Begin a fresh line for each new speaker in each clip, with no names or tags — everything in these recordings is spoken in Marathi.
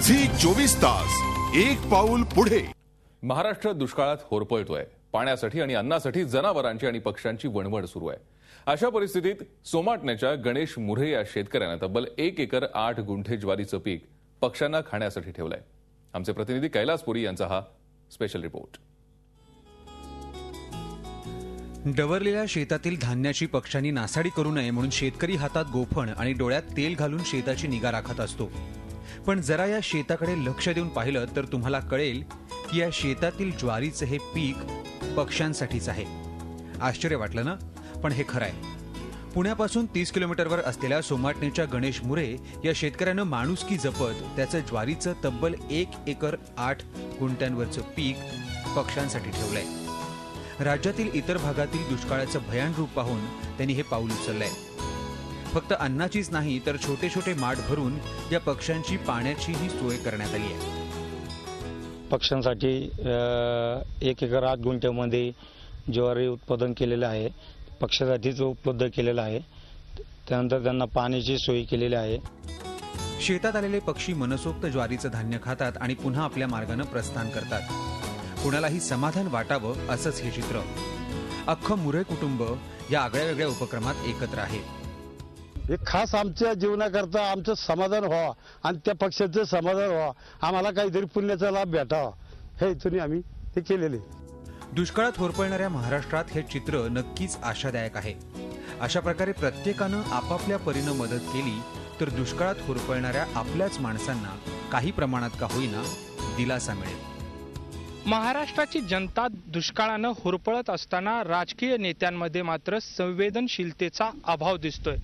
झी 24 तास एक पाऊल पुढे।
महाराष्ट्र दुष्काळात होरपळतोय। पाण्यासाठी आणि अन्नासाठी जनावरांची आणि पक्ष्यांची वणवण सुरू आहे। अशा परिस्थितीत सोमाटण्याच्या गणेश मुरे या शेतकऱ्याने तब्बल 1 एकर 8 गुंठे ज्वारीचं पीक पक्ष्यांना खाण्यासाठी ठेवलंय। आमचे प्रतिनिधी कैलासपुरी यांचा हा स्पेशल रिपोर्ट।
डवरलेल्या शेतातील धान्याची पक्ष्यांनी नासाडी करू नये म्हणून शेतकरी हातात गोफण आणि डोळ्यात तेल घालून शेताची निगा राखत असतो। पण जरा या शेताकडे लक्ष देऊन पाहिलं तर तुम्हाला कळेल की या शेतातील ज्वारीचं हे पीक पक्ष्यांसाठीच आहे। आश्चर्य वाटलं ना? पण हे खरं आहे। पुण्यापासून 30 किलोमीटरवर असलेल्या सोमाटणेच्या गणेश मुरे या शेतकऱ्यानं माणुसकी जपत त्याचं ज्वारीचं तब्बल 1 एकर 8 गुंठ्यांवरचं पीक पक्ष्यांसाठी ठेवलंय। राज्यातील इतर भागातील दुष्काळाचं भयान रूप पाहून त्यांनी हे पाऊल उचललंय। फक्त अन्नाचीच नाही तर छोटे छोटे माठ भरून या पक्ष्यांची पाण्याचीही सोय करण्यात आली आहे।
पक्ष्यांसाठी 1 एकर 8 गुंठ्यामध्ये ज्वारी उत्पादन केलेलं आहे। पक्ष्यांसाठीच उपलब्ध केलेलं आहे। त्यानंतर त्यांना पाण्याची सोय केलेली आहे।
शेतात आलेले पक्षी मनसोक्त ज्वारीचं धान्य खातात आणि पुन्हा आपल्या मार्गाने प्रस्थान करतात। कुणालाही समाधान वाटावं असंच हे चित्र। अख्खं मुरे कुटुंब या आगळ्या उपक्रमात एकत्र आहे।
हे खास आमच्या जीवनाकरता आमचं समाधान व्हावं आणि त्या पक्षाचं समाधान व्हावं, आम्हाला काहीतरी पुण्याचा लाभ भेटावा हे इथून आम्ही ते केलेले।
दुष्काळात होरपळणाऱ्या महाराष्ट्रात हे चित्र नक्कीच आशादायक आहे। अशा प्रकारे प्रत्येकानं आपापल्या परीनं मदत केली तर दुष्काळात होरपळणाऱ्या आपल्याच माणसांना काही प्रमाणात का होईना दिलासा मिळेल।
महाराष्ट्राची जनता दुष्काळानं होरपळत असताना राजकीय नेत्यांमध्ये मात्र संवेदनशीलतेचा अभाव दिसतोय।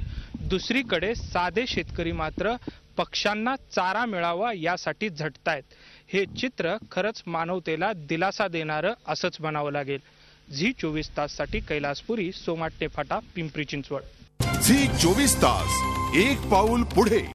दुसरीकडे साधे शेतकरी मात्र पक्ष्यांना चारा मिळावा यासाठी झटतायत। हे चित्र खरंच मानवतेला दिलासा देणारं असंच म्हणावं लागेल। झी 24 ताससाठी कैलासपुरी, सोमाटणे फाटा, पिंपरी चिंचवड।
झी 24 तास एक पाऊल पुढे।